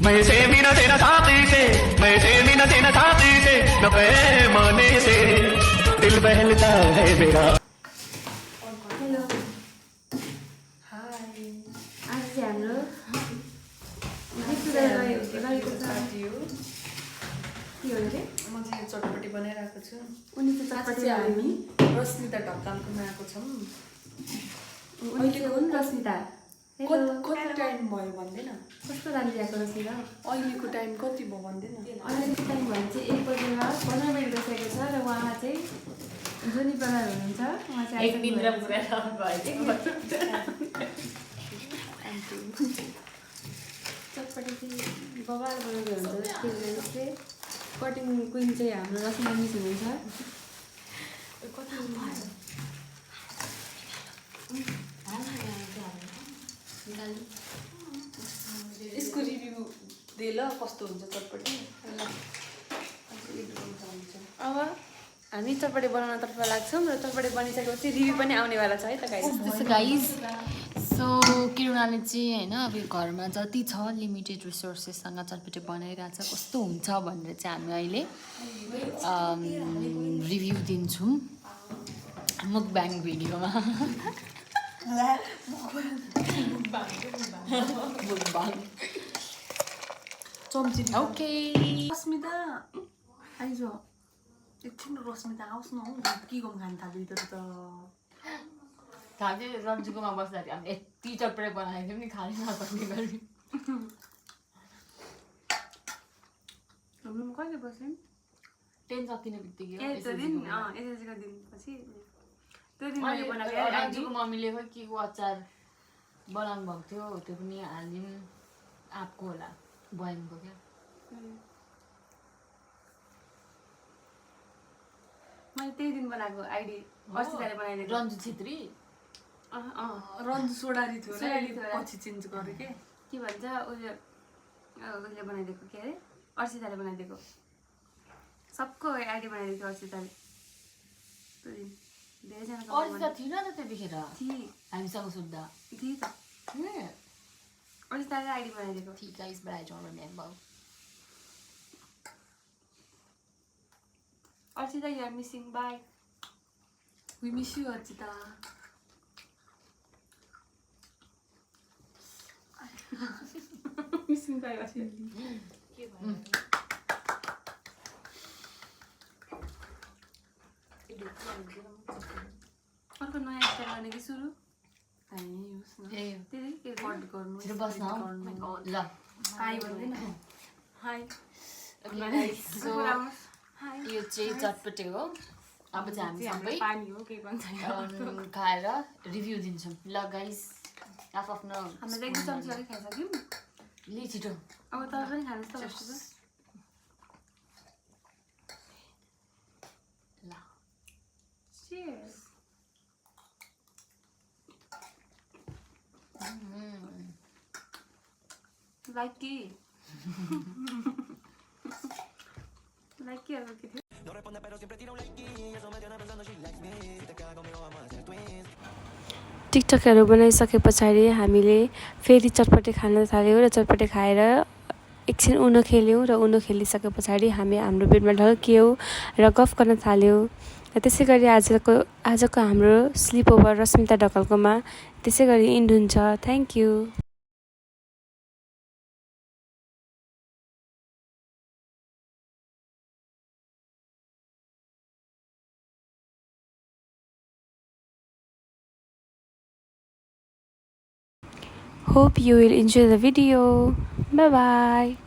मैं से बिना तेरा साथी से मैं से बिना तेरा साथी से न पैमाने से दिल बहलता है मेरा हेलो हाय आज चाहिँ हाम्रो पार्टी हो के हो अरे म चाहिँ चटपटी बनाइरहेको छु उनी चाहिँ चटपटी हामी रश्मिता ढकालकोमा आएको छौँ उनी चाहिँ हुन् रश्मिता कति टाइम भयो भन्दैन कस्तो राखिरहेको रश्मिता अहिलेको टाइम कति भयो भन्दैन अहिलेको टाइम भने चाहिँ 1 बजेर 15 मिनट भइसकेको छ र उहाँ चाहिँ जुनी प्रधान हुनुहुन्छ उहाँ चाहिँ एक निन्द्रा पुरा चटपटी चाहिँ बबाल बनाउँदै हुन्छ त्यसले चाहिँ कटिङ क्विन चाहिँ हाम्रो रश्मिता मिस हुनुहुन्छ यसको रिभ्यू दे ल कस्तो हुन्छ चटपटी अब हामी चटपटी बनाउनतर्फ लाग्छौँ र चटपटी बनिसकेपछि रिभ्यू पनि आउनेवाला छ है त गाइज सो किरुणाले चाहिँ होइन अब यो घरमा जति छ लिमिटेड रिसोर्सेससँग चटपटी बनाइरहेछ कस्तो हुन्छ भनेर चाहिँ हामी अहिले रिभ्यू दिन्छौँ मुकब्याङ भिडियोमा चम्ची ओके रश्मिता आइज एकछिन रश्मिता आओस् न हौ के गम खान थाल्यो त थाहा चाहिँ रन्जुकोमा बस्दाखेरि हामी यति चटपटी बनाएको थियौँ नि खानै नसक्ने गरी हाम्रोमा कहिले बस्यौँ 10 सकिने बित्तिकै त्यो दिन एसएससीको दिनपछि त्यो दिन मैले बनाएको रन्जुको मम्मीले खोइ के को अचार बनाउनु भएको थियो त्यो पनि हालिदिउँ आँपको होला बयामको क्या मैले त्यही दिन बनाएको आइडी अस्तिले बनाइदिएको रन्जु छेत्री रन्जु सोडारी थियो पछि चेन्ज गरेँ के भन्छ उसले बनाइदिएको के अरे अर्सिताले बनाइदिएको सबको आइडी बनाइदिएको थियो अर्सिताले त्यो दिन धेरैजना अर्सिता थिएन त त्यतिखेर थिए हामीसँग सुत्दा थिए त अर्सिताले आइडी बनाइदिएको ठीक guys but I don't remember Arsita you are missing bye we miss you Archita missing bye अर्को नयाँ स्टाइल गर्ने कि सुरु त्यही के कट गर्नु छिटो बस्न हौ ल हाई भन्दैन हाई सो यो चाहिँ चटपटे हो अब चाहिँ हामी सबै पानी हो के भन्छ खाएर रिभ्यू दिन्छौँ ल गाइस आफ्नो हामीले त 1 चम्ची अलिक खाइसक्यौँ ले छिटो अब तपाईँ पनि खानुहोस् त कस्तो ल Cheers. Like it. Like it, look at it. टिकटकहरू बनाइसके पछाडि हामीले फेरि चटपटे खान थाल्यौँ र चटपटे खाएर एकछिन उनो खेल्यौँ र उनो खेलिसके पछाडि हामी हाम्रो बेडमा ढल्कियौँ र गफ गर्न थाल्यौँ र त्यसै गरी आजको हाम्रो स्लिप ओभर रश्मिता ढकालकोमा त्यसै गरी इन्ड हुन्छ thank you Hope you will enjoy the video. Bye bye.